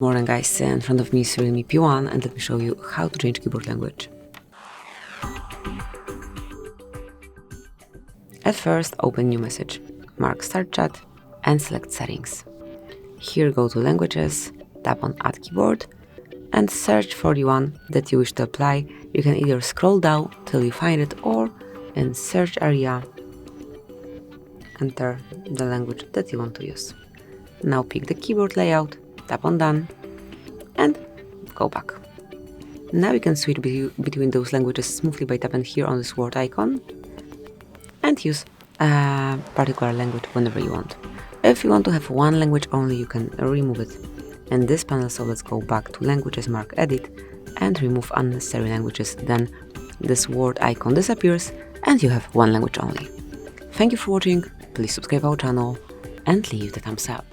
Morning guys, in front of me is Realme P1 and let me show you how to change keyboard language. At first, open new message, mark start chat and select settings. Here go to languages, tap on add keyboard and search for the one that you wish to apply. You can either scroll down till you find it or in search area enter the language that you want to use. Now pick the keyboard layout, tap on done and go back. Now you can switch between those languages smoothly by tapping here on this word icon and use a particular language whenever you want. If you want to have one language only, you can remove it in this panel. So let's go back to languages, mark edit and remove unnecessary languages. Then this word icon disappears and you have one language only. Thank you for watching, please subscribe our channel and leave the thumbs up.